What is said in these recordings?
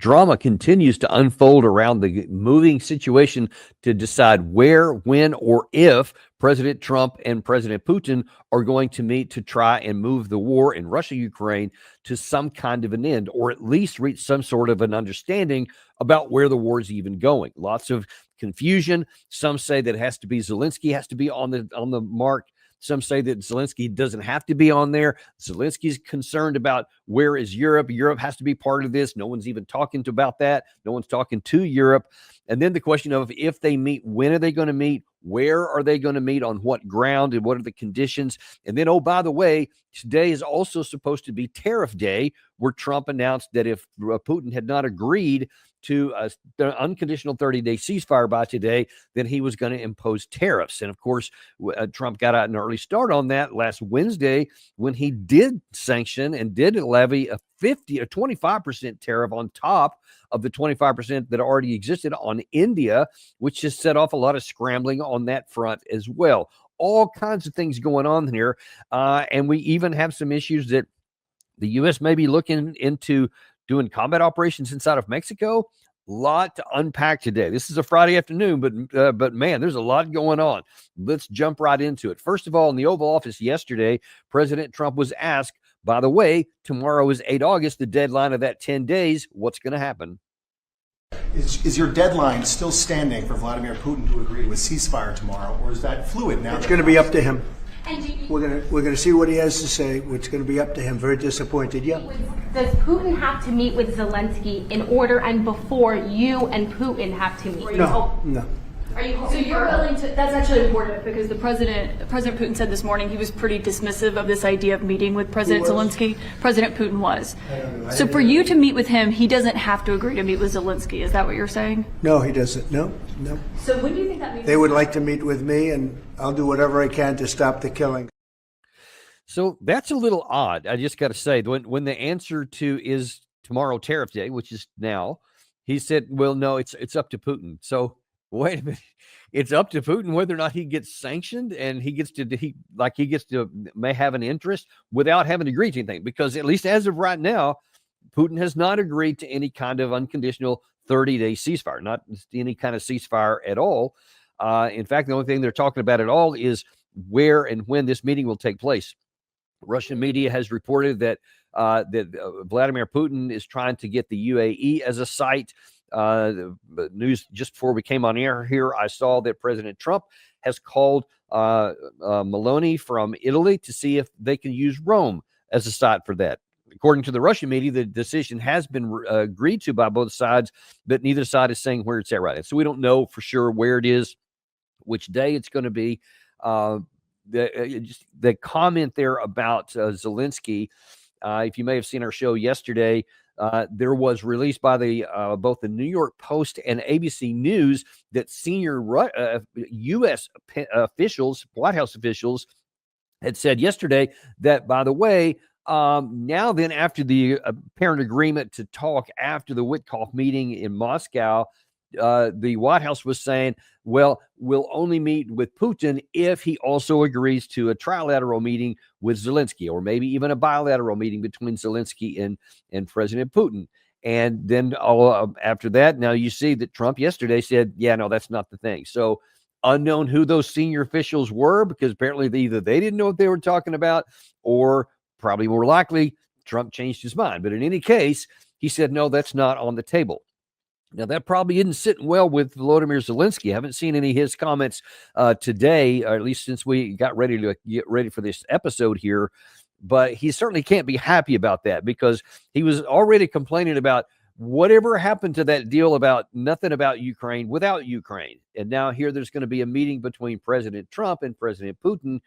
Drama continues to unfold around the moving situation to decide where, when, or if President Trump and President Putin are going to meet to try and move the war in Russia-Ukraine to some kind of an end, or at least reach some sort of an understanding about where the war is even going. Lots of confusion. Some say that it has to be Zelensky has to be on the mark. Some say that Zelensky doesn't have to be on there. Zelensky's concerned about where is Europe. Europe has to be part of this. No one's even talking about that. No one's talking to Europe. And then the question of if they meet, when are they going to meet? Where are they going to meet? On what ground? And what are the conditions? And then, oh, by the way, today is also supposed to be Tariff Day, where Trump announced that if Putin had not agreed to the unconditional 30-day ceasefire by today, then he was going to impose tariffs. And of course, Trump got out an early start on that last Wednesday when he did sanction and did levy a 25% tariff on top of the 25% that already existed on India, which has set off a lot of scrambling on that front as well. All kinds of things going on here. And we even have some issues that the U.S. may be looking into doing combat operations inside of Mexico. A lot to unpack today. This is a Friday afternoon, but man, there's a lot going on. Let's jump right into it. First of all, in the Oval Office yesterday, President Trump was asked, by the way, tomorrow is 8 August, the deadline of that 10 days. What's going to happen? Is your deadline still standing for Vladimir Putin to agree to a ceasefire tomorrow, or is that fluid now? It's going to be up to him. We're going to see what he has to say. It's going to be up to him. Very disappointed. Yeah. Does Putin have to meet with Zelensky in order and before you and Putin have to meet? No. Are you So you're willing to? That's actually important because President Putin said this morning he was pretty dismissive of this idea of meeting with President Zelensky. President Putin was. So for you to meet with him, he doesn't have to agree to meet with Zelensky. Is that what you're saying? No, he doesn't. No. So when do you think that meeting? They would like to meet with me, and I'll do whatever I can to stop the killing. So that's a little odd. I just got to say, when the answer to is tomorrow Tariff Day, which is now, he said, well, no, it's up to Putin. So wait a minute. It's up to Putin whether or not he gets sanctioned, and he gets to may have an interest without having to agree to anything, because at least as of right now, Putin has not agreed to any kind of unconditional 30-day ceasefire, not any kind of ceasefire at all. In fact, the only thing they're talking about at all is where and when this meeting will take place. Russian media has reported that Vladimir Putin is trying to get the UAE as a site. The news just before we came on air here, I saw that President Trump has called Meloni from Italy to see if they can use Rome as a site for that. According to the Russian media, the decision has been agreed to by both sides, but neither side is saying where it's at right now. So we don't know for sure where it is, which day it's going to be. The comment there about Zelensky, if you may have seen our show yesterday, there was released by both the New York Post and ABC News that senior U.S. officials, White House officials, had said yesterday that, by the way, now then, after the apparent agreement to talk after the Witkoff meeting in Moscow, the White House was saying, well, we'll only meet with Putin if he also agrees to a trilateral meeting with Zelensky, or maybe even a bilateral meeting between Zelensky and President Putin. And then after that, now you see that Trump yesterday said, yeah, no, that's not the thing. So unknown who those senior officials were, because apparently either they didn't know what they were talking about, or probably more likely Trump changed his mind. But in any case, he said, no, that's not on the table. Now, that probably isn't sitting well with Volodymyr Zelensky. I haven't seen any of his comments today, or at least since we got ready to get ready for this episode here. But he certainly can't be happy about that, because he was already complaining about whatever happened to that deal about nothing about Ukraine without Ukraine. And now here there's going to be a meeting between President Trump and President Putin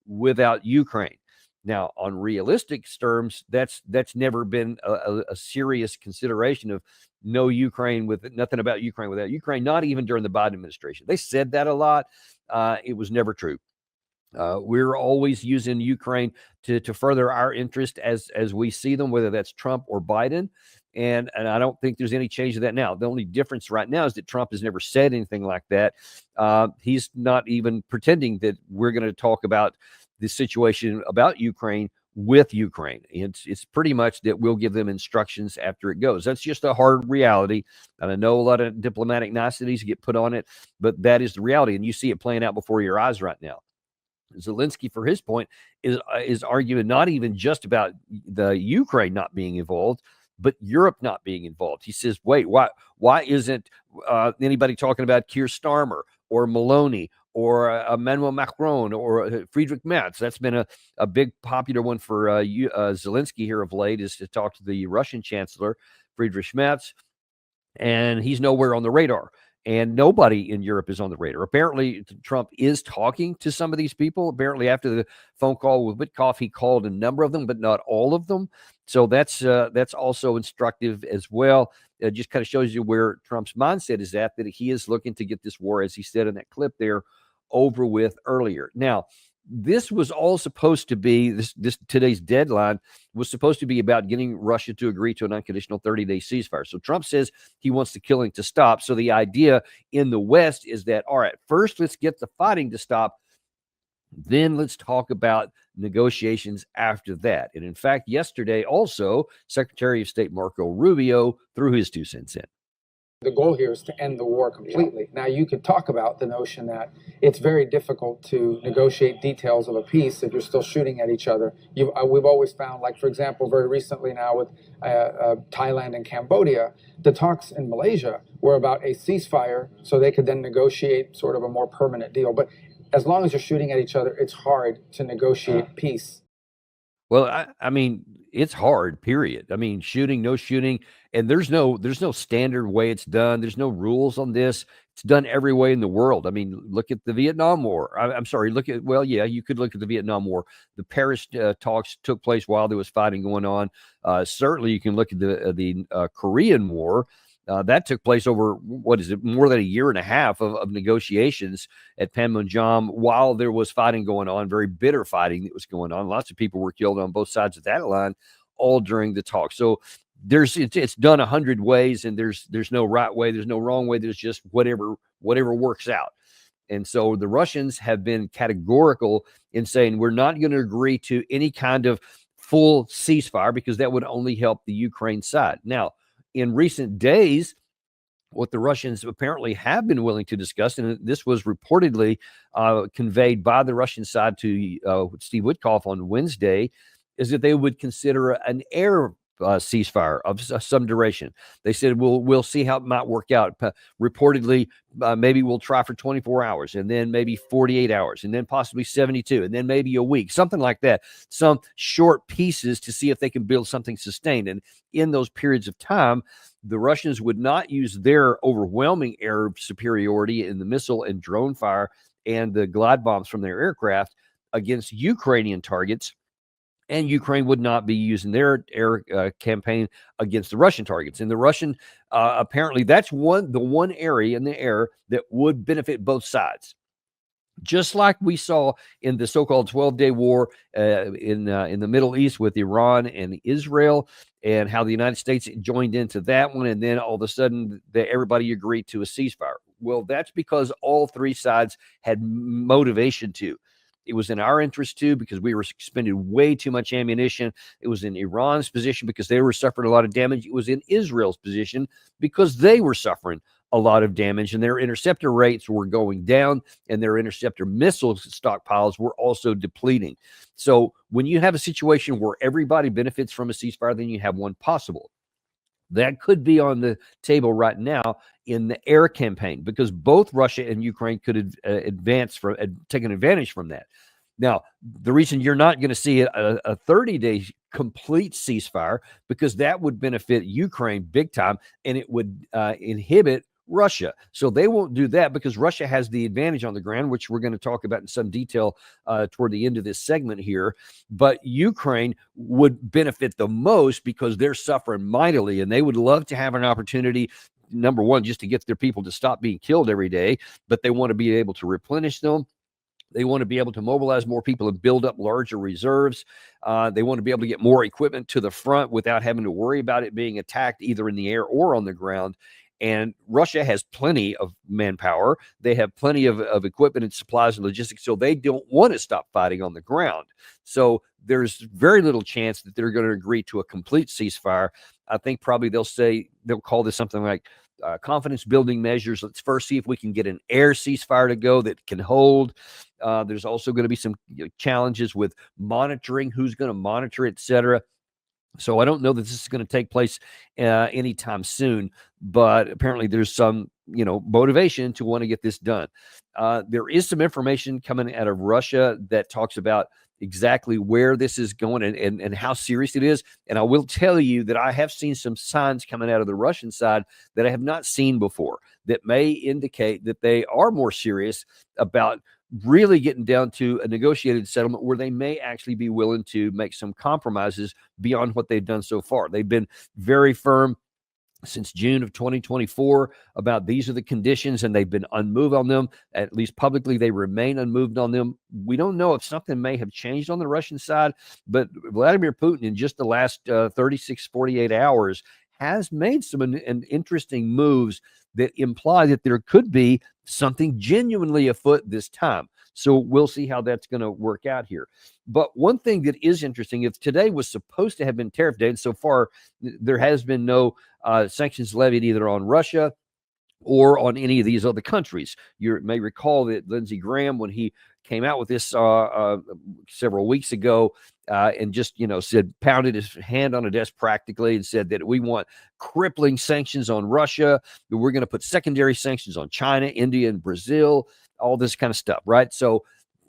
without Ukraine. Now, on realistic terms, that's never been a serious consideration of no Ukraine with nothing about Ukraine without Ukraine, not even during the Biden administration. They said that a lot. It was never true. We're always using Ukraine to further our interest as we see them, whether that's Trump or Biden. And I don't think there's any change to that now. The only difference right now is that Trump has never said anything like that. He's not even pretending that we're going to talk about the situation about Ukraine with Ukraine. It's pretty much that we'll give them instructions after it goes. That's just a hard reality. And I know a lot of diplomatic niceties get put on it, but that is the reality. And you see it playing out before your eyes right now. Zelensky, for his point, is arguing not even just about the Ukraine not being involved, but Europe not being involved. He says, wait, why isn't anybody talking about Keir Starmer or Maloney or Emmanuel Macron or Friedrich Merz? That's been a big popular one for Zelensky here of late, is to talk to the Russian Chancellor, Friedrich Merz, and he's nowhere on the radar. And nobody in Europe is on the radar. Apparently, Trump is talking to some of these people. Apparently, after the phone call with Witkoff, he called a number of them, but not all of them. So that's also instructive as well. It just kind of shows you where Trump's mindset is at, that he is looking to get this war, as he said in that clip there, over with earlier. Now, this was all supposed to be, this today's deadline was supposed to be about getting Russia to agree to an unconditional 30-day ceasefire. So Trump says he wants the killing to stop. So the idea in the West is that, all right, first let's get the fighting to stop, then let's talk about negotiations after that. And in fact, yesterday also, Secretary of State Marco Rubio threw his 2 cents in. The goal here is to end the war completely. Now, you could talk about the notion that it's very difficult to negotiate details of a peace if you're still shooting at each other. We've always found, like, for example, very recently now with Thailand and Cambodia, the talks in Malaysia were about a ceasefire so they could then negotiate sort of a more permanent deal. But as long as you're shooting at each other, it's hard to negotiate peace. Well, I mean, it's hard, period. I mean, shooting, no shooting, and there's no standard way it's done. There's no rules on this. It's done every way in the world. I mean, look at the Vietnam War. I'm sorry, well, yeah, you could look at the Vietnam War. The Paris talks took place while there was fighting going on. Certainly, you can look at the Korean War. That took place over, what is it, more than a year and a half of negotiations at Panmunjom while there was fighting going on, very bitter fighting that was going on. Lots of people were killed on both sides of that line, all during the talk. So it's done 100 ways, and there's no right way, there's no wrong way. There's just whatever works out. And so the Russians have been categorical in saying we're not going to agree to any kind of full ceasefire because that would only help the Ukraine side. Now, in recent days, what the Russians apparently have been willing to discuss, and this was reportedly conveyed by the Russian side to Steve Witkoff on Wednesday, is that they would consider an air ceasefire of some duration. They said, we'll see how it might work out. Reportedly, maybe we'll try for 24 hours, and then maybe 48 hours, and then possibly 72, and then maybe a week, something like that. Some short pieces to see if they can build something sustained. And in those periods of time, the Russians would not use their overwhelming air superiority in the missile and drone fire and the glide bombs from their aircraft against Ukrainian targets. And Ukraine would not be using their air campaign against the Russian targets. And the Russian, apparently, that's the one area in the air that would benefit both sides. Just like we saw in the so-called 12-day war in the Middle East with Iran and Israel, and how the United States joined into that one, and then all of a sudden everybody agreed to a ceasefire. Well, that's because all three sides had motivation to. It was in our interest, too, because we were expending way too much ammunition. It was in Iran's position because they were suffering a lot of damage. It was in Israel's position because they were suffering a lot of damage, and their interceptor rates were going down, and their interceptor missile stockpiles were also depleting. So when you have a situation where everybody benefits from a ceasefire, then you have one possible. That could be on the table right now in the air campaign, because both Russia and Ukraine could take an advantage from that. Now, the reason you're not going to see a 30-day complete ceasefire, because that would benefit Ukraine big time, and it would inhibit Russia. So they won't do that because Russia has the advantage on the ground, which we're going to talk about in some detail toward the end of this segment here. But Ukraine would benefit the most because they're suffering mightily, and they would love to have an opportunity, number one, just to get their people to stop being killed every day, but they want to be able to replenish them. They want to be able to mobilize more people and build up larger reserves. They want to be able to get more equipment to the front without having to worry about it being attacked either in the air or on the ground. And Russia has plenty of manpower. They have plenty of equipment and supplies and logistics, so they don't want to stop fighting on the ground. So there's very little chance that they're going to agree to a complete ceasefire. I think probably they'll call this something like confidence building measures. Let's first see if we can get an air ceasefire to go that can hold. There's also going to be some challenges with monitoring, who's going to monitor, et cetera. So I don't know that this is going to take place anytime soon, but apparently there's some, motivation to want to get this done. There is some information coming out of Russia that talks about exactly where this is going and how serious it is. And I will tell you that I have seen some signs coming out of the Russian side that I have not seen before that may indicate that they are more serious about really getting down to a negotiated settlement where they may actually be willing to make some compromises beyond what they've done so far. They've been very firm since June of 2024 about these are the conditions, and they've been unmoved on them. At least publicly, they remain unmoved on them. We don't know if something may have changed on the Russian side, but Vladimir Putin in just the last 36, 48 hours has made some interesting moves that imply that there could be something genuinely afoot this time. So we'll see how that's going to work out here. But one thing that is interesting, if today was supposed to have been tariff day, and so far there has been no sanctions levied either on Russia or on any of these other countries. You may recall that Lindsey Graham, when he came out with this several weeks ago, and just said, pounded his hand on a desk practically and said that we want crippling sanctions on Russia, that we're going to put secondary sanctions on China, India, and Brazil, all this kind of stuff, right? So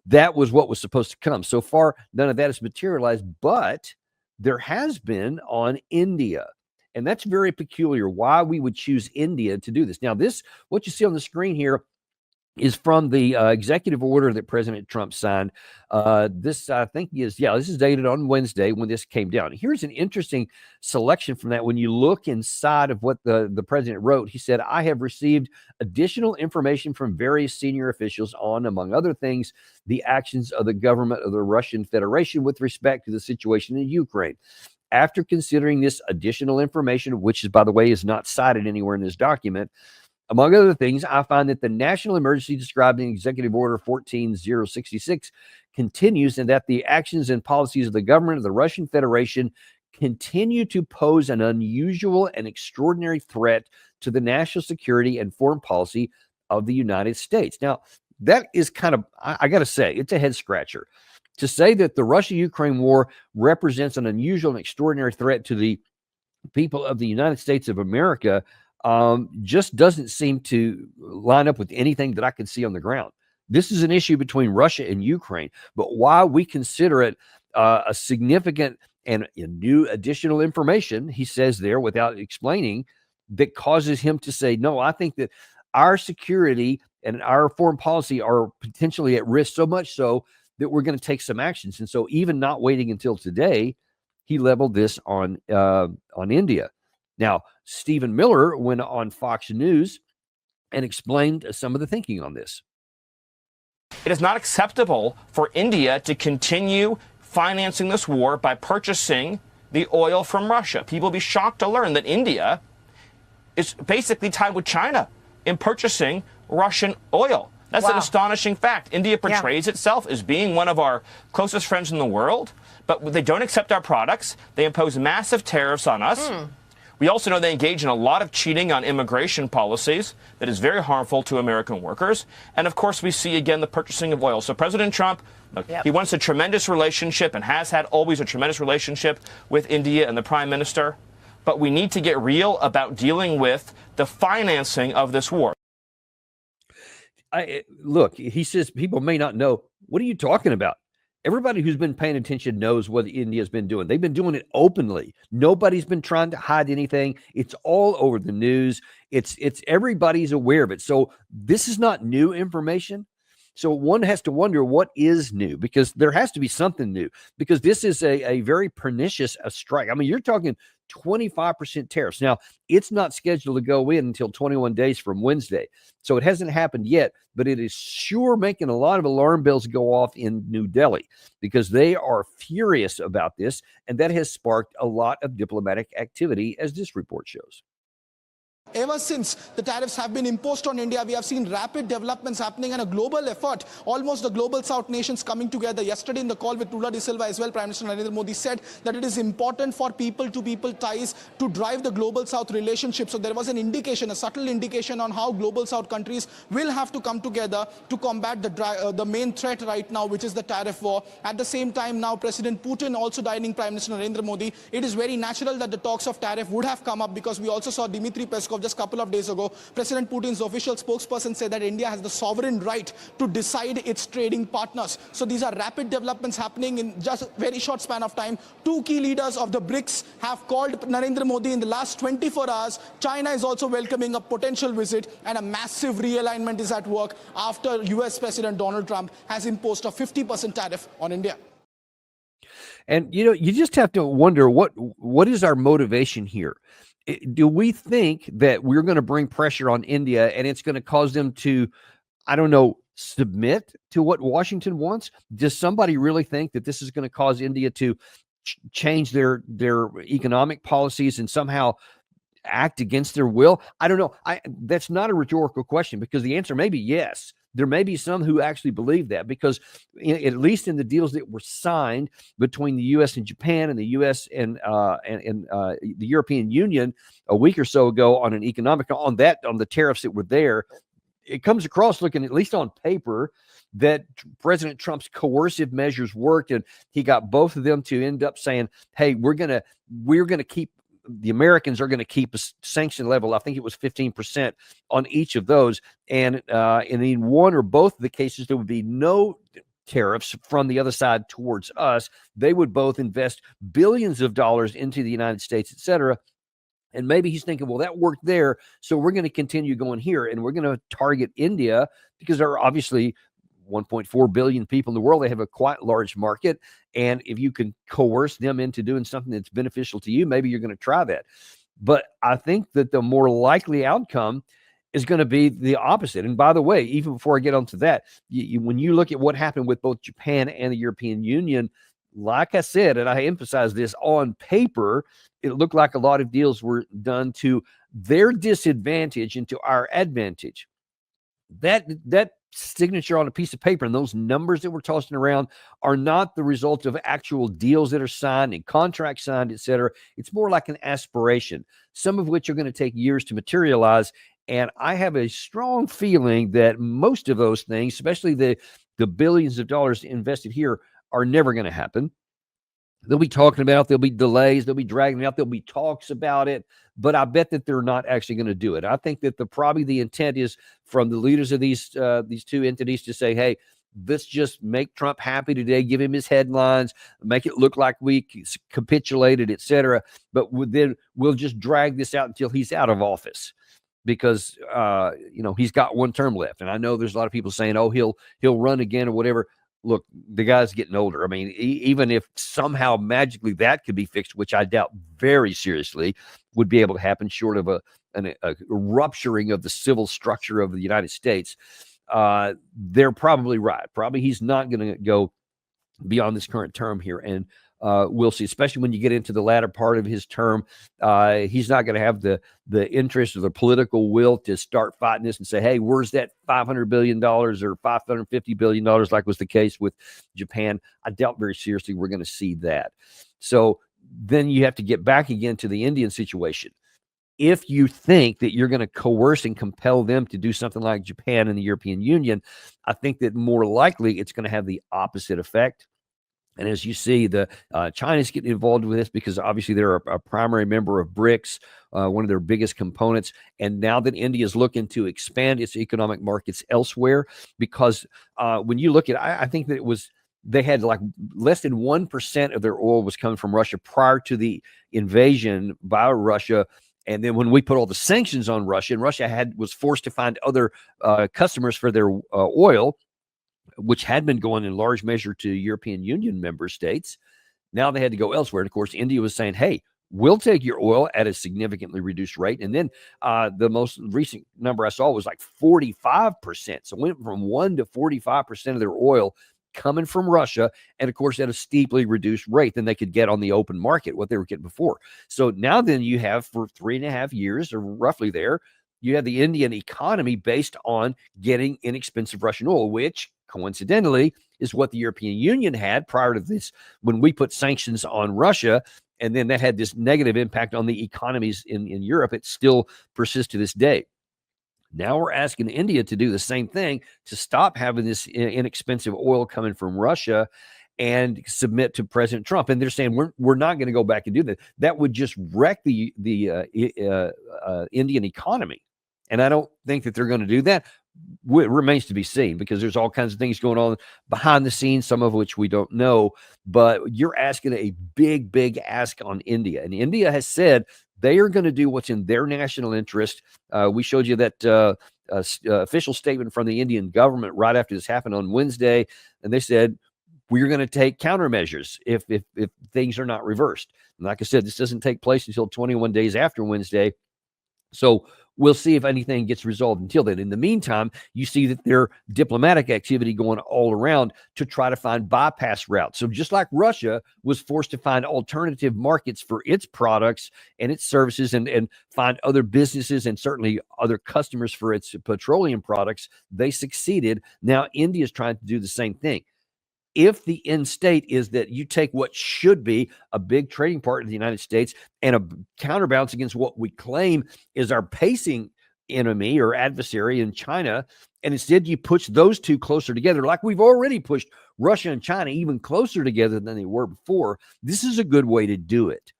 that was what was supposed to come. So far, none of that has materialized, but there has been on India. And that's very peculiar why we would choose India to do this. Now, what you see on the screen here is from the executive order that President Trump signed. This, I think, this is dated on Wednesday when this came down. Here's an interesting selection from that. When you look inside of what the president wrote, he said, I have received additional information from various senior officials on, among other things, the actions of the government of the Russian Federation with respect to the situation in Ukraine. After considering this additional information, which is, by the way, is not cited anywhere in this document, among other things, I find that the national emergency described in Executive Order 14066 continues, and that the actions and policies of the government of the Russian Federation continue to pose an unusual and extraordinary threat to the national security and foreign policy of the United States. Now, that is kind of, I got to say, it's a head scratcher. To say that the Russia-Ukraine war represents an unusual and extraordinary threat to the people of the United States of America just doesn't seem to line up with anything that I can see on the ground. This is an issue between Russia and Ukraine, but why we consider it a significant and new additional information, he says there without explaining, that causes him to say, no, I think that our security and our foreign policy are potentially at risk, so much so that we're going to take some actions. And so even not waiting until today, he leveled this on India. Now, Stephen Miller went on Fox News and explained some of the thinking on this. It is not acceptable for India to continue financing this war by purchasing the oil from Russia. People will be shocked to learn that India is basically tied with China in purchasing Russian oil. That's an astonishing fact. India portrays itself as being one of our closest friends in the world, but they don't accept our products. They impose massive tariffs on us. We also know they engage in a lot of cheating on immigration policies that is very harmful to American workers. And of course, we see again the purchasing of oil. So President Trump, he wants a tremendous relationship and has had always a tremendous relationship with India and the Prime Minister. But we need to get real about dealing with the financing of this war. Look, he says people may not know. What are you talking about? Everybody who's been paying attention knows what India's been doing. They've been doing it openly. Nobody's been trying to hide anything. It's all over the news. It's everybody's aware of it. So this is not new information. So one has to wonder what is new, because there has to be something new, because this is a very pernicious strike. I mean, you're talking 25% tariffs. Now, it's not scheduled to go in until 21 days from Wednesday. So it hasn't happened yet, but it is sure making a lot of alarm bells go off in New Delhi, because they are furious about this. And that has sparked a lot of diplomatic activity, as this report shows. Ever since the tariffs have been imposed on India, we have seen rapid developments happening and a global effort, almost the global South nations coming together. Yesterday in the call with Lula de Silva as well, Prime Minister Narendra Modi said that it is important for people-to-people ties to drive the global South relationship. So there was an indication, a subtle indication on how global South countries will have to come together to combat the main threat right now, which is the tariff war. At the same time now, President Putin also dining Prime Minister Narendra Modi. It is very natural that the talks of tariff would have come up because we also saw Dmitry Peskov just a couple of days ago, President Putin's official spokesperson said that India has the sovereign right to decide its trading partners. So these are rapid developments happening in just a very short span of time. Two key leaders of the BRICS have called Narendra Modi in the last 24 hours. China is also welcoming a potential visit, and a massive realignment is at work after US President Donald Trump has imposed a 50% tariff on India. And you just have to wonder what is our motivation here. Do we think that we're going to bring pressure on India and it's going to cause them to, I don't know, submit to what Washington wants? Does somebody really think that this is going to cause India to change their economic policies and somehow act against their will? I don't know. That's not a rhetorical question, because the answer may be yes. There may be some who actually believe that, because at least in the deals that were signed between the U.S. and Japan and the U.S. and the European Union a week or so ago on the tariffs that were there, it comes across looking, at least on paper, that President Trump's coercive measures worked, and he got both of them to end up saying, "Hey, we're gonna keep." The Americans are going to keep a sanction level. I think it was 15% on each of those. And in one or both of the cases, there would be no tariffs from the other side towards us. They would both invest billions of dollars into the United States, et cetera. And maybe he's thinking, well, that worked there, so we're going to continue going here, and we're going to target India because there are obviously 1.4 billion people in the world. They have a quite large market. And if you can coerce them into doing something that's beneficial to you, maybe you're going to try that. But I think that the more likely outcome is going to be the opposite. And by the way, even before I get onto that, when you look at what happened with both Japan and the European Union, like I said, and I emphasize this, on paper, it looked like a lot of deals were done to their disadvantage and to our advantage. That signature on a piece of paper and those numbers that we're tossing around are not the result of actual deals that are signed and contracts signed, et cetera. It's more like an aspiration, some of which are going to take years to materialize. And I have a strong feeling that most of those things, especially the billions of dollars invested here, are never going to happen. They'll be talking about it, there'll be delays, they'll be dragging it out, there'll be talks about it, but I bet that they're not actually going to do it. I think that probably the intent is from the leaders of these two entities to say, hey, let's just make Trump happy today, give him his headlines, make it look like we capitulated, et cetera, but then we'll just drag this out until he's out of office, because he's got one term left. And I know there's a lot of people saying, oh, he'll run again or whatever. Look, the guy's getting older. I mean, even if somehow magically that could be fixed, which I doubt very seriously would be able to happen, short of a rupturing of the civil structure of the United States, they're probably right. Probably he's not going to go beyond this current term here. And we'll see, especially when you get into the latter part of his term. He's not going to have the interest or the political will to start fighting this and say, hey, where's that $500 billion or $550 billion, like was the case with Japan? I doubt very seriously we're going to see that. So then you have to get back again to the Indian situation. If you think that you're going to coerce and compel them to do something like Japan and the European Union, I think that more likely it's going to have the opposite effect. And as you see, China's getting involved with this because obviously they're a primary member of BRICS, one of their biggest components. And now that India is looking to expand its economic markets elsewhere, because when you look at, I think that they had like less than 1% of their oil was coming from Russia prior to the invasion by Russia. And then when we put all the sanctions on Russia, and Russia was forced to find other customers for their oil, which had been going in large measure to European Union member states. Now they had to go elsewhere. And of course, India was saying, hey, we'll take your oil at a significantly reduced rate. And then the most recent number I saw was like 45%. So it went from 1 to 45% of their oil coming from Russia, and of course at a steeply reduced rate than they could get on the open market, what they were getting before. So now then you have for 3.5 years or roughly there, you have the Indian economy based on getting inexpensive Russian oil, which coincidentally is what the European Union had prior to this when we put sanctions on Russia. And then that had this negative impact on the economies in Europe. It still persists to this day. Now we're asking India to do the same thing, to stop having this inexpensive oil coming from Russia and submit to President Trump. And they're saying we're not going to go back and do that. That would just wreck the Indian economy. And I don't think that they're going to do that. It remains to be seen, because there's all kinds of things going on behind the scenes, some of which we don't know. But you're asking a big, big ask on India. And India has said they are going to do what's in their national interest. We showed you that official statement from the Indian government right after this happened on Wednesday. And they said, we're going to take countermeasures if things are not reversed. And like I said, this doesn't take place until 21 days after Wednesday. So we'll see if anything gets resolved until then. In the meantime, you see that there diplomatic activity going all around to try to find bypass routes. So just like Russia was forced to find alternative markets for its products and its services and find other businesses and certainly other customers for its petroleum products, they succeeded. Now India is trying to do the same thing. If the end state is that you take what should be a big trading partner of the United States and a counterbalance against what we claim is our pacing enemy or adversary in China, and instead you push those two closer together, like we've already pushed Russia and China even closer together than they were before, this is a good way to do it.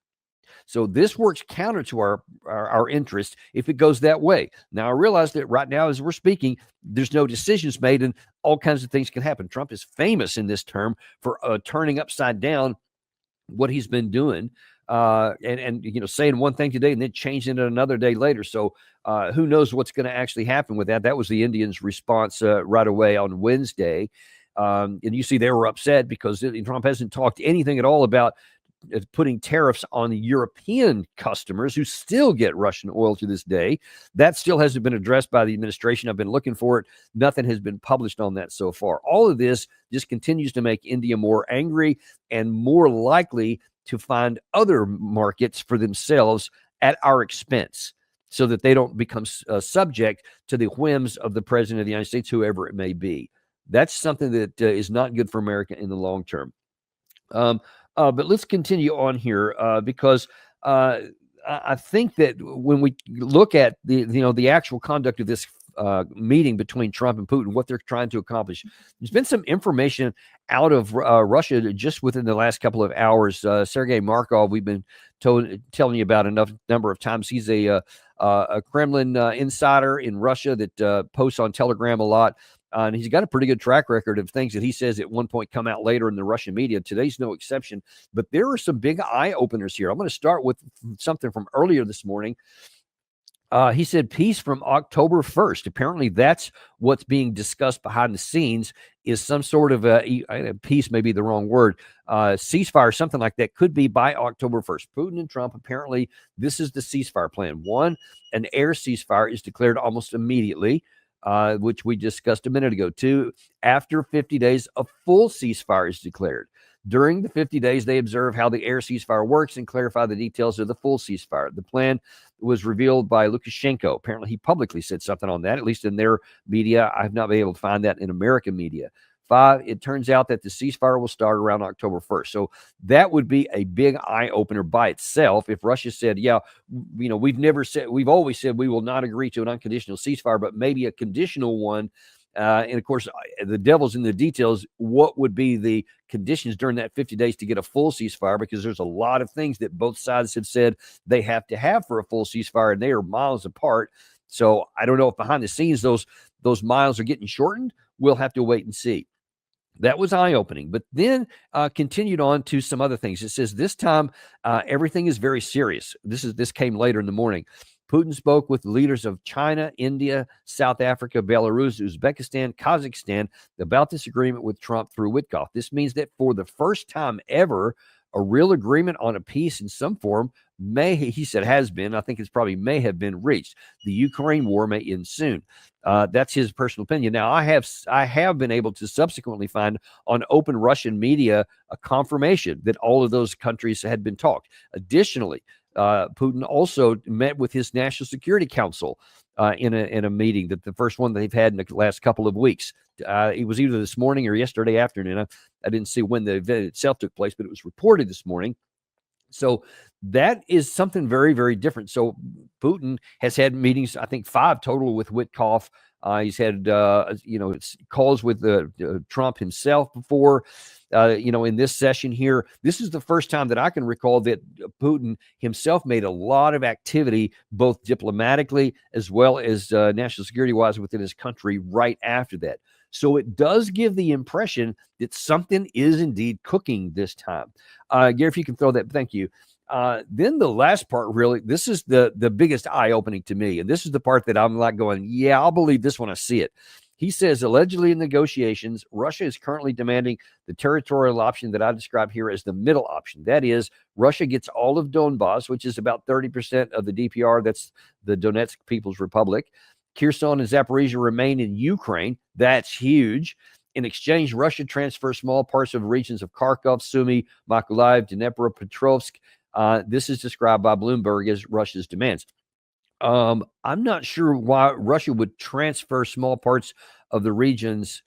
So this works counter to our interest if it goes that way. Now, I realize that right now, as we're speaking, there's no decisions made and all kinds of things can happen. Trump is famous in this term for turning upside down what he's been doing and saying one thing today and then changing it another day later. So who knows what's going to actually happen with that. That was the Indians' response right away on Wednesday. And you see they were upset because Trump hasn't talked anything at all about putting tariffs on the European customers who still get Russian oil to this day. That still hasn't been addressed by the administration. I've been looking for it. Nothing has been published on that so far. All of this just continues to make India more angry and more likely to find other markets for themselves at our expense so that they don't become subject to the whims of the president of the United States, whoever it may be. That's something that is not good for America in the long term. But let's continue on here because I think that when we look at the actual conduct of this meeting between Trump and Putin, what they're trying to accomplish, there's been some information out of Russia just within the last couple of hours. Sergei Markov, we've been telling you about enough number of times. He's a Kremlin insider in Russia that posts on Telegram a lot. And he's got a pretty good track record of things that he says at one point come out later in the Russian media. Today's no exception. But there are some big eye openers here. I'm going to start with something from earlier this morning. He said peace from October 1st. Apparently that's what's being discussed behind the scenes, is some sort of peace, may be the wrong word, ceasefire, something like that, could be by October 1st. Putin and Trump, apparently this is the ceasefire plan. One, an air ceasefire is declared almost immediately, which we discussed a minute ago. Two, after 50 days, a full ceasefire is declared. During the 50 days, they observe how the air ceasefire works and clarify the details of the full ceasefire. The plan was revealed by Lukashenko. Apparently, he publicly said something on that, at least in their media. I've not been able to find that in American media. 5, it turns out that the ceasefire will start around October 1st. So that would be a big eye-opener by itself if Russia said, yeah, we've always said we will not agree to an unconditional ceasefire, but maybe a conditional one. And of course, the devil's in the details. What would be the conditions during that 50 days to get a full ceasefire? Because there's a lot of things that both sides have said they have to have for a full ceasefire, and they are miles apart. So I don't know if behind the scenes those miles are getting shortened. We'll have to wait and see. That was eye-opening, but then continued on to some other things. It says this time everything is very serious. This came later in the morning. Putin spoke with leaders of China, India, South Africa, Belarus, Uzbekistan, Kazakhstan about this agreement with Trump through Witkoff. This means that for the first time ever, a real agreement on a peace in some form he said has been, I think it's probably may have been reached. The Ukraine war may end soon. That's his personal opinion. Now, I have been able to subsequently find on open Russian media a confirmation that all of those countries had been talked. Additionally, Putin also met with his National Security Council in a meeting, that the first one they've had in the last couple of weeks. It was either this morning or yesterday afternoon. I didn't see when the event itself took place, but it was reported this morning. So that is something very, very different. So Putin has had meetings, I think 5 total, with Witkoff. He's had, calls with Trump himself before. In this session here, this is the first time that I can recall that Putin himself made a lot of activity, both diplomatically as well as national security-wise within his country right after that. So it does give the impression that something is indeed cooking this time. Gary, if you can throw that, thank you. Then the last part, really, this is the biggest eye-opening to me. And this is the part that I'm like going, yeah, I'll believe this when I see it. He says, allegedly in negotiations, Russia is currently demanding the territorial option that I describe here as the middle option. That is, Russia gets all of Donbass, which is about 30% of the DPR. That's the Donetsk People's Republic. Kherson and Zaporizhia remain in Ukraine. That's huge. In exchange, Russia transfers small parts of regions of Kharkov, Sumy, Mykolaiv, Dnepropetrovsk. This is described by Bloomberg as Russia's demands. I'm not sure why Russia would transfer small parts of the regions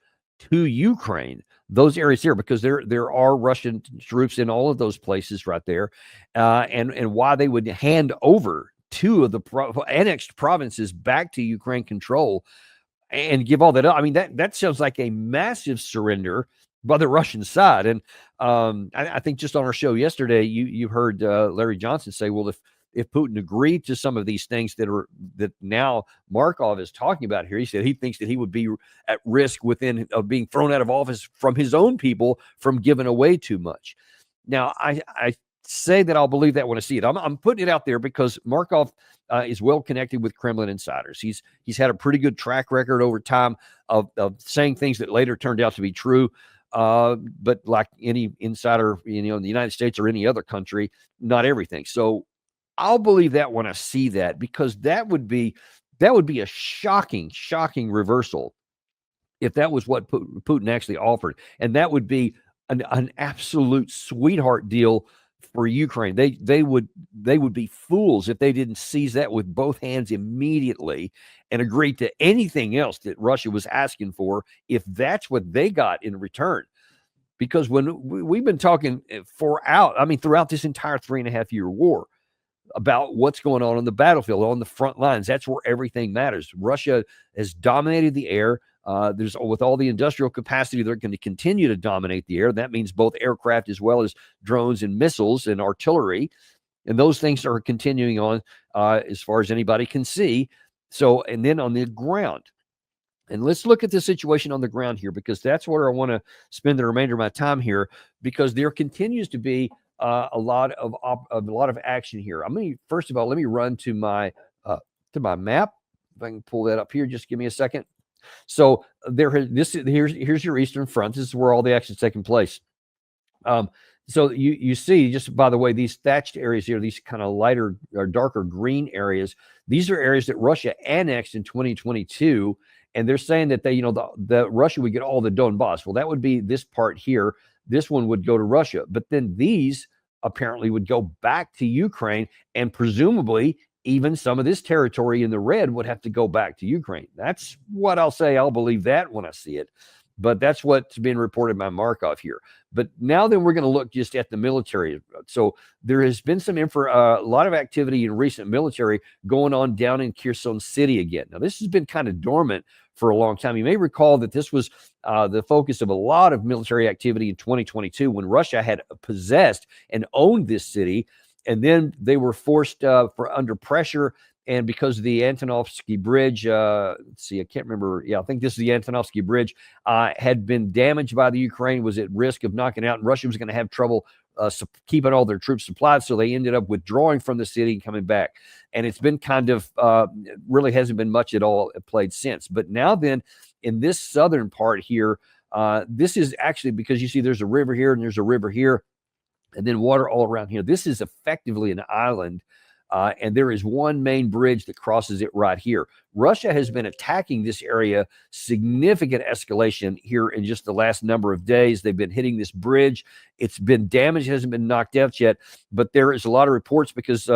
to Ukraine, those areas here, because there are Russian troops in all of those places right there, and why they would hand over 2 of the annexed provinces back to Ukraine control and give all that up. I mean, that sounds like a massive surrender by the Russian side. And I think just on our show yesterday, you heard Larry Johnson say, well, if Putin agreed to some of these things that now Markov is talking about here, he said he thinks that he would be at risk of being thrown out of office from his own people from giving away too much. Now, I say that I'll believe that when I see it. I'm putting it out there because Markov is well connected with Kremlin insiders. He's had a pretty good track record over time of saying things that later turned out to be true. But like any insider, in the United States or any other country, not everything. So I'll believe that when I see that, because that would be a shocking reversal if that was what Putin actually offered, and that would be an absolute sweetheart deal for Ukraine. They would be fools if they didn't seize that with both hands immediately and agree to anything else that Russia was asking for, if that's what they got in return. Because when we've been talking throughout this entire 3.5-year war about what's going on the battlefield, on the front lines, that's where everything matters. Russia has dominated the air. With all the industrial capacity, they're going to continue to dominate the air. That means both aircraft as well as drones and missiles and artillery. And those things are continuing on as far as anybody can see. So, and then on the ground. And let's look at the situation on the ground here, because that's where I want to spend the remainder of my time here, because there continues to be a lot of action here. First of all, let me run to my map. If I can pull that up here, just give me a second. So here's your Eastern Front. This is where all the action's taking place. So you see, just by the way, these thatched areas here, these kind of lighter or darker green areas, these are areas that Russia annexed in 2022, and they're saying that the Russia would get all the Donbass. Well, that would be this part here. This one would go to Russia, but then these apparently would go back to Ukraine, and presumably even some of this territory in the red would have to go back to Ukraine. That's what I'll say. I'll believe that when I see it. But that's what's being reported by Markov here. But now then we're going to look just at the military. So there has been a lot of activity in recent military going on down in Kherson City again. Now, this has been kind of dormant for a long time. You may recall that this was the focus of a lot of military activity in 2022 when Russia had possessed and owned this city. And then they were forced under pressure. And because of the Antonovsky Bridge, let's see, I can't remember. Yeah, I think this is the Antonovsky Bridge, had been damaged by the Ukraine, was at risk of knocking out, and Russia was going to have trouble keeping all their troops supplied. So they ended up withdrawing from the city and coming back. And it's been kind of, really hasn't been much at all played since. But now then, in this southern part here, this is actually because you see there's a river here and there's a river here. and then water all around here. This is effectively an island, and there is one main bridge that crosses it right here. Russia has been attacking this area, significant escalation here in just the last number of days. They've been hitting this bridge. It's been damaged, hasn't been knocked out yet, but there is a lot of reports because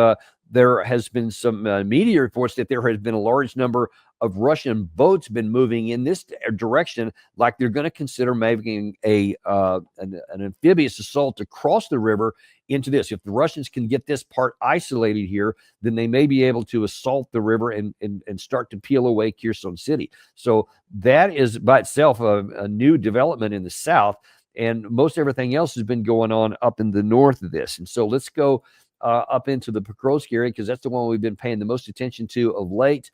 there has been some media reports that there has been a large number of Russian boats been moving in this direction, like they're going to consider making an amphibious assault across the river into this. If the Russians can get this part isolated here, then they may be able to assault the river and start to peel away Kherson City. So that is by itself a new development in the south, and most everything else has been going on up in the north of this. And so let's go up into the Pokrovsk area, because that's the one we've been paying the most attention to of late.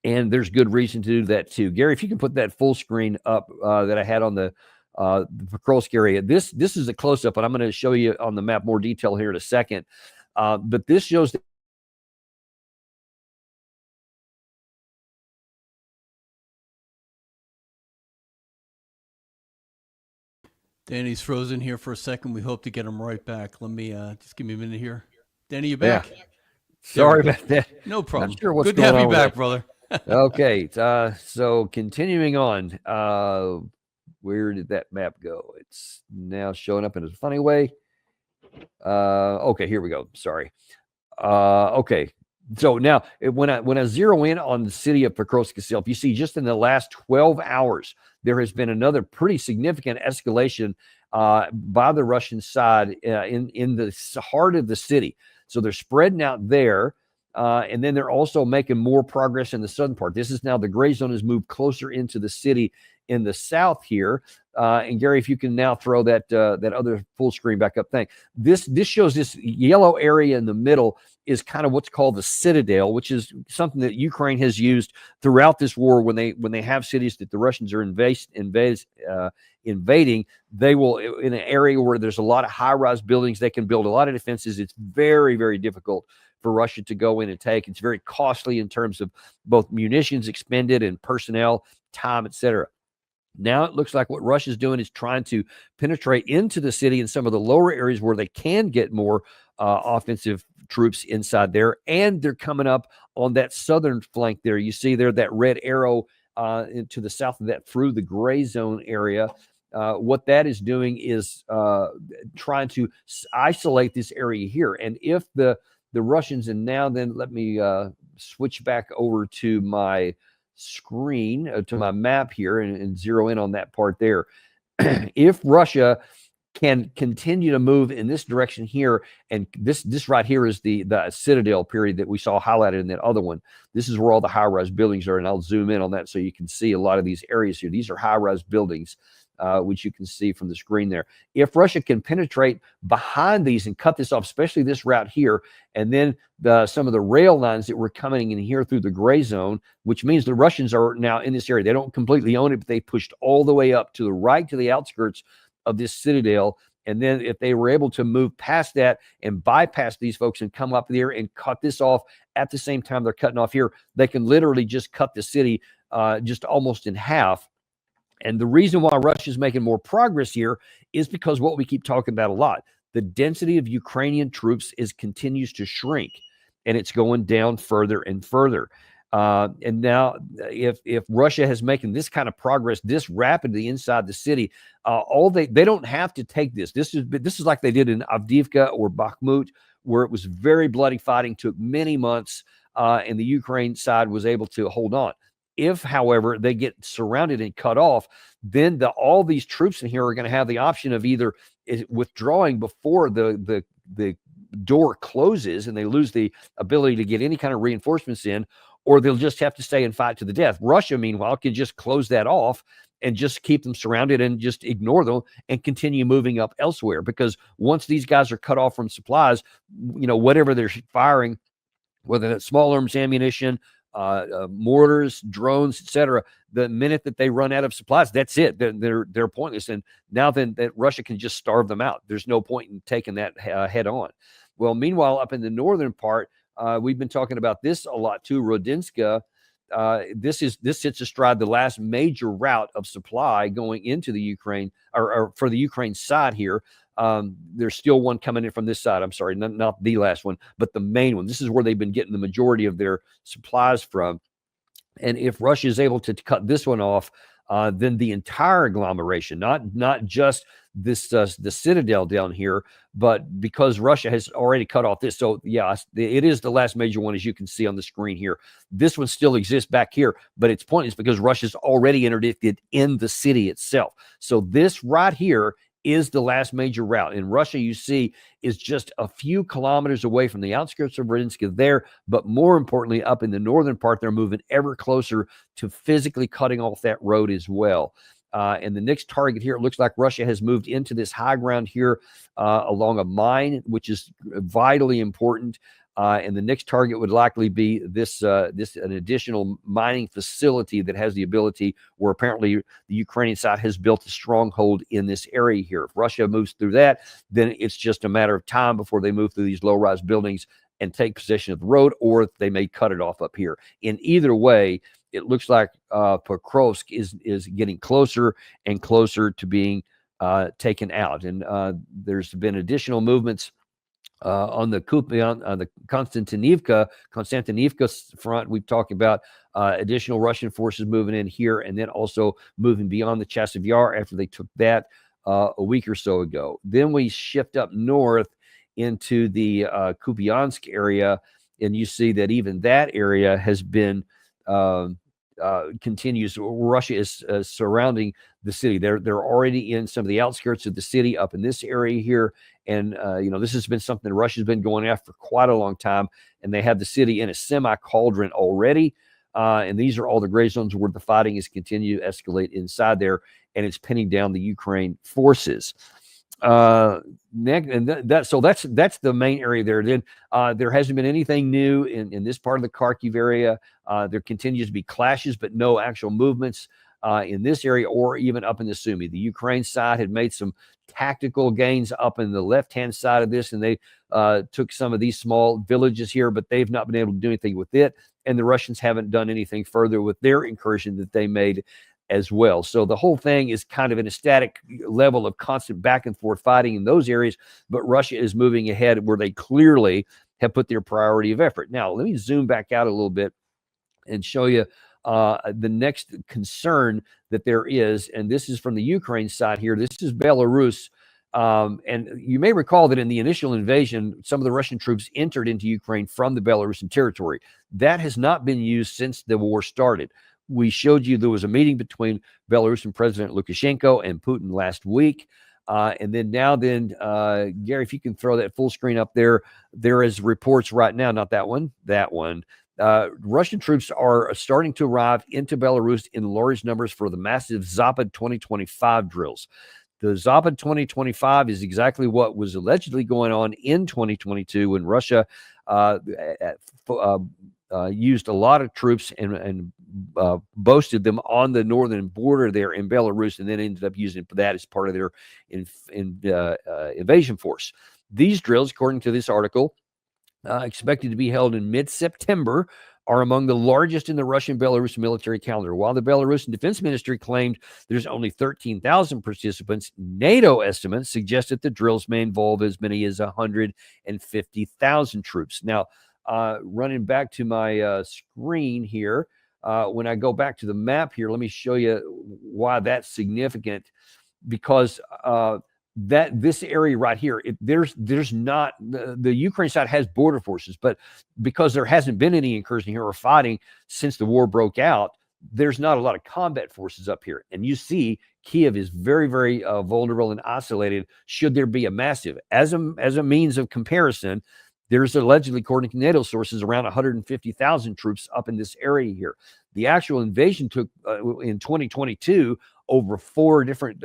And there's good reason to do that too. Gary, if you can put that full screen up that I had on the Pokrovsk area. This is a close-up, and I'm going to show you on the map more detail here in a second. But this shows that Danny's frozen here for a second. We hope to get him right back. Let me just give me a minute here. Danny, you back? Yeah. Sorry about that. No problem. Not sure what's Good to going have you on back, with brother. Okay, so continuing on, where did that map go? It's now showing up in a funny way. Okay, here we go. Sorry. Okay, so now when I zero in on the city of Pokrovsk itself, you see just in the last 12 hours there has been another pretty significant escalation by the Russian side in the heart of the city. So they're spreading out there. And then they're also making more progress in the southern part. This is now the gray zone has moved closer into the city in the south here. And Gary, if you can now throw that other full screen back up, thank. This shows this yellow area in the middle is kind of what's called the citadel, which is something that Ukraine has used throughout this war. When they have cities that the Russians are invading, they will, in an area where there's a lot of high-rise buildings, they can build a lot of defenses. It's very, very difficult for Russia to go in and take. It's very costly in terms of both munitions expended and personnel, time, etc. Now it looks like what Russia's doing is trying to penetrate into the city in some of the lower areas where they can get more offensive troops inside there, and they're coming up on that southern flank there. You see there that red arrow to the south of that through the gray zone area. What that is doing is trying to isolate this area here. And if the Russians, and now then let me switch back over to my screen, to my map here, and zero in on that part there. If Russia can continue to move in this direction here, and this right here is the citadel period that we saw highlighted in that other one. This is where all the high-rise buildings are, and I'll zoom in on that so you can see a lot of these areas here. These are high-rise buildings, which you can see from the screen there. If Russia can penetrate behind these and cut this off, especially this route here, and then some of the rail lines that were coming in here through the gray zone, which means the Russians are now in this area. They don't completely own it, but they pushed all the way up to the right, to the outskirts of this citadel. And then if they were able to move past that and bypass these folks and come up there and cut this off at the same time they're cutting off here, they can literally just cut the city just almost in half. And the reason why Russia is making more progress here is because what we keep talking about a lot, the density of Ukrainian troops continues to shrink, and it's going down further and further. And now, if Russia has making this kind of progress this rapidly inside the city, they don't have to take this. This is like they did in Avdiivka or Bakhmut, where it was very bloody fighting, took many months, and the Ukraine side was able to hold on. If, however, they get surrounded and cut off, then all these troops in here are going to have the option of either withdrawing before the door closes and they lose the ability to get any kind of reinforcements in, or they'll just have to stay and fight to the death. Russia, meanwhile, can just close that off and just keep them surrounded and just ignore them and continue moving up elsewhere. Because once these guys are cut off from supplies, whatever they're firing, whether that's small arms ammunition, mortars, drones, etc., the minute that they run out of supplies, that's it. They're pointless. And now then that Russia can just starve them out. There's no point in taking that head on. Well, meanwhile, up in the northern part, we've been talking about this a lot too. Rodinska this sits astride the last major route of supply going into the Ukraine, or for the Ukraine side here. There's still one coming in from this side. I'm sorry, not the last one, but the main one. This is where they've been getting the majority of their supplies from. And if Russia is able to cut this one off, then the entire agglomeration, not just this the citadel down here, but because Russia has already cut off this. So yeah, it is the last major one, as you can see on the screen here. This one still exists back here, but it's pointless because Russia's already interdicted in the city itself. So this right here is the last major route. And Russia, you see, is just a few kilometers away from the outskirts of Bryansk there, but more importantly, up in the northern part, they're moving ever closer to physically cutting off that road as well. And the next target here, it looks like Russia has moved into this high ground here along a mine, which is vitally important. And the next target would likely be an additional mining facility that has the ability, where apparently the Ukrainian side has built a stronghold in this area here. If Russia moves through that, then it's just a matter of time before they move through these low-rise buildings and take possession of the road, or they may cut it off up here. In either way, it looks like Pokrovsk is getting closer and closer to being taken out. And there's been additional movements on the Konstantinivka front. We've talked about additional Russian forces moving in here, and then also moving beyond the Chasiv Yar after they took that a week or so ago. Then we shift up north into the Kupiansk area, and you see that even that area has been continues. Russia is surrounding the city. They're already in some of the outskirts of the city up in this area here. And, this has been something Russia's been going after for quite a long time. And they have the city in a semi-cauldron already. And these are all the gray zones where the fighting is continuing to escalate inside there. And it's pinning down the Ukraine forces. So that's the main area there. Then there hasn't been anything new in this part of the Kharkiv area. There continues to be clashes, but no actual movements in this area or even up in the Sumy. The Ukraine side had made some tactical gains up in the left-hand side of this, and they took some of these small villages here, but they've not been able to do anything with it. And the Russians haven't done anything further with their incursion that they made as well. So the whole thing is kind of in a static level of constant back and forth fighting in those areas, but Russia is moving ahead where they clearly have put their priority of effort. Now, let me zoom back out a little bit and show you the next concern that there is, and this is from the Ukraine side here. This is Belarus. And you may recall that in the initial invasion, some of the Russian troops entered into Ukraine from the Belarusian territory. That has not been used since the war started. We showed you there was a meeting between Belarusian President Lukashenko and Putin last week. And then Gary, if you can throw that full screen up there, there is reports right now, not that one, Russian troops are starting to arrive into Belarus in large numbers for the massive Zapad 2025 drills. The Zapad 2025 is exactly what was allegedly going on in 2022 when Russia used a lot of troops and boasted them on the northern border there in Belarus, and then ended up using that as part of their invasion force. These drills, according to this article, expected to be held in mid-September, are among the largest in the Russian-Belarus military calendar. While the Belarusian Defense Ministry claimed there's only 13,000 participants, NATO estimates suggest that the drills may involve as many as 150,000 troops. Now, running back to my screen here, when I go back to the map here, let me show you why that's significant. Because that this area right here, there's not the Ukraine side has border forces, but because there hasn't been any incursion here or fighting since the war broke out, there's not a lot of combat forces up here. And you see Kiev is very, very vulnerable and isolated should there be a massive, as a means of comparison. There's allegedly, according to NATO sources, around 150,000 troops up in this area here. The actual invasion took in 2022 over 4 different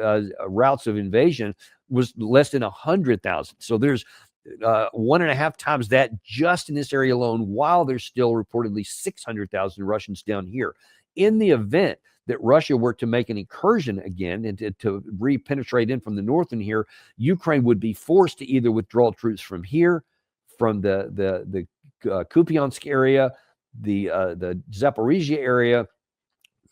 routes of invasion was less than 100,000. So there's 1.5 times that just in this area alone, while there's still reportedly 600,000 Russians down here. In the event that Russia were to make an incursion again and to re-penetrate in from the north in here, Ukraine would be forced to either withdraw troops from here, from the Kupiansk area, the Zaporizhia area,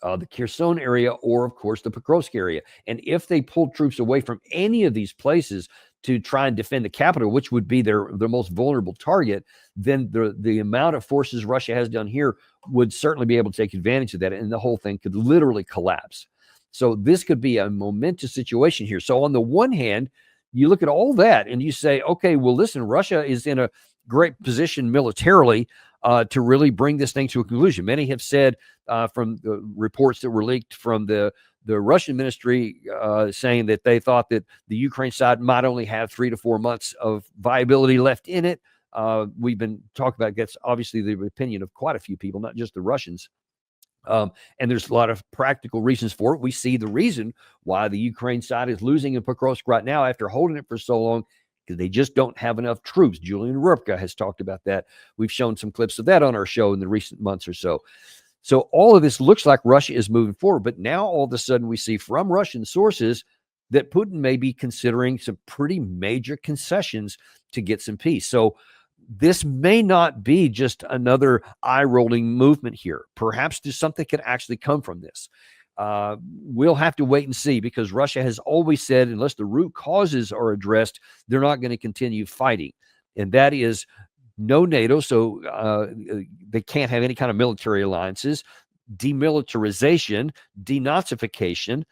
the Kherson area, or of course the Pokrovsk area. And if they pull troops away from any of these places to try and defend the capital, which would be their most vulnerable target, then the amount of forces Russia has done here would certainly be able to take advantage of that, and the whole thing could literally collapse. So this could be a momentous situation here. So on the one hand, you look at all that and you say, okay, well, listen, Russia is in a great position militarily to really bring this thing to a conclusion. Many have said from the reports that were leaked from the Russian ministry saying that they thought that the Ukraine side might only have 3 to 4 months of viability left in it. We've been talking about that's obviously the opinion of quite a few people, not just the Russians. And there's a lot of practical reasons for it. We see the reason why the Ukraine side is losing in Pokrovsk right now after holding it for so long, because they just don't have enough troops. Julian Rupka has talked about that. We've shown some clips of that on our show in the recent months or so. So all of this looks like Russia is moving forward. But now all of a sudden we see from Russian sources that Putin may be considering some pretty major concessions to get some peace. So this may not be just another eye-rolling movement here. Perhaps there's something could actually come from this. We'll have to wait and see, because Russia has always said unless the root causes are addressed, they're not going to continue fighting. And that is no NATO, so they can't have any kind of military alliances, demilitarization, denazification,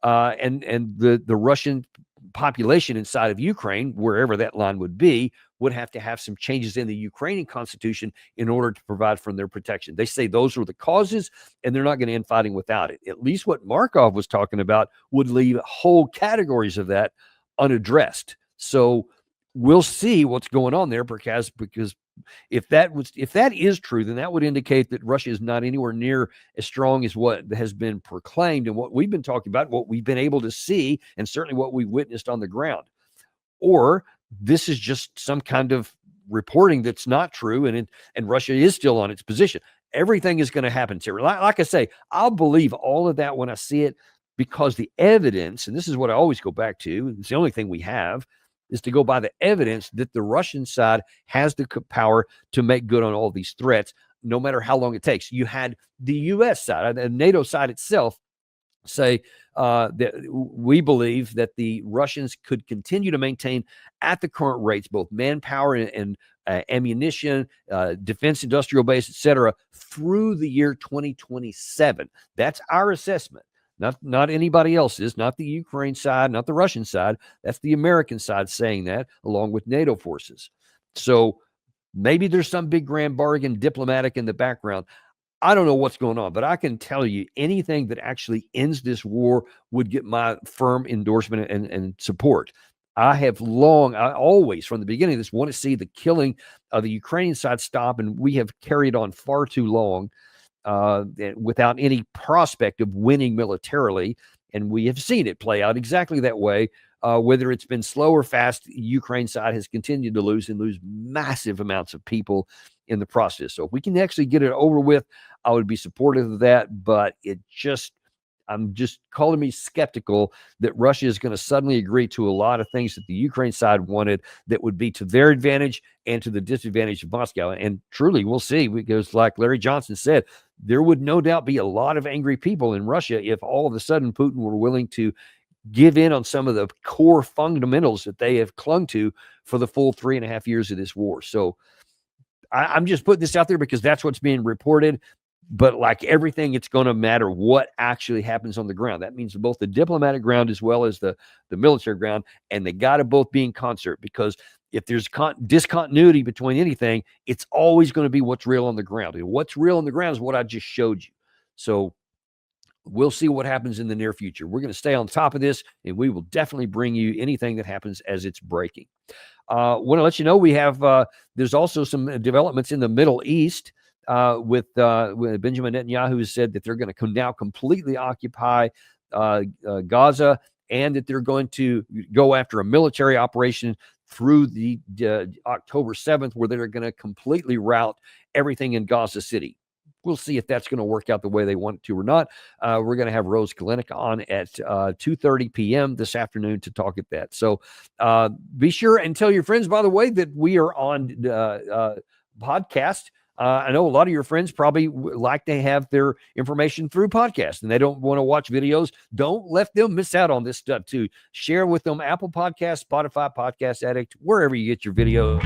and the Russian population inside of Ukraine, wherever that line would be, would have to have some changes in the Ukrainian constitution in order to provide for their protection. They say those are the causes, and they're not going to end fighting without it. At least what Markov was talking about would leave whole categories of that unaddressed. So we'll see what's going on there, because if that is true, then that would indicate that Russia is not anywhere near as strong as what has been proclaimed and what we've been talking about, what we've been able to see, and certainly what we witnessed on the ground. Or this is just some kind of reporting that's not true, and Russia is still on its position. Everything is going to happen to her. Like I say, I'll believe all of that when I see it, because the evidence, and this is what I always go back to, it's the only thing we have, is to go by the evidence that the Russian side has the power to make good on all these threats, no matter how long it takes. You had the U.S. side, the NATO side itself, say that we believe that the Russians could continue to maintain at the current rates, both manpower and ammunition, defense industrial base, etc., through the year 2027. That's our assessment. Not anybody else's, not the Ukraine side, not the Russian side. That's the American side saying that, along with NATO forces. So maybe there's some big grand bargain diplomatic in the background. I don't know what's going on, but I can tell you anything that actually ends this war would get my firm endorsement and support. I always, from the beginning of this, want to see the killing of the Ukrainian side stop, and we have carried on far too long without any prospect of winning militarily. And we have seen it play out exactly that way. Whether it's been slow or fast, Ukraine side has continued to lose massive amounts of people in the process. So if we can actually get it over with, I would be supportive of that. But I'm just calling me skeptical that Russia is going to suddenly agree to a lot of things that the Ukraine side wanted that would be to their advantage and to the disadvantage of Moscow. And truly, we'll see, because like Larry Johnson said, there would no doubt be a lot of angry people in Russia if all of a sudden Putin were willing to give in on some of the core fundamentals that they have clung to for the full 3.5 years of this war. So I'm just putting this out there because that's what's being reported. But like everything, it's going to matter what actually happens on the ground. That means both the diplomatic ground as well as the military ground, and they got to both be in concert, because if there's discontinuity between anything, it's always going to be what's real on the ground. And what's real on the ground is what I just showed you. So we'll see what happens in the near future. We're going to stay on top of this, and we will definitely bring you anything that happens as it's breaking. Want to let you know we have there's also some developments in the Middle East. With Benjamin Netanyahu has said that they're going to now completely occupy Gaza, and that they're going to go after a military operation through the October 7th, where they're going to completely rout everything in Gaza City. We'll see if that's going to work out the way they want it to or not. We're going to have Rose Kalinik on at 2:30 p.m. this afternoon to talk at that. So be sure and tell your friends, by the way, that we are on podcast I know a lot of your friends probably like to have their information through podcasts and they don't want to watch videos. Don't let them miss out on this stuff too. Share with them Apple Podcasts, Spotify, Podcast Addict, wherever you get your video.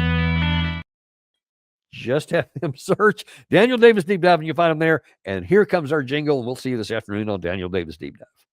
Just have them search Daniel Davis Deep Dive and you'll find them there. And here comes our jingle. And we'll see you this afternoon on Daniel Davis Deep Dive.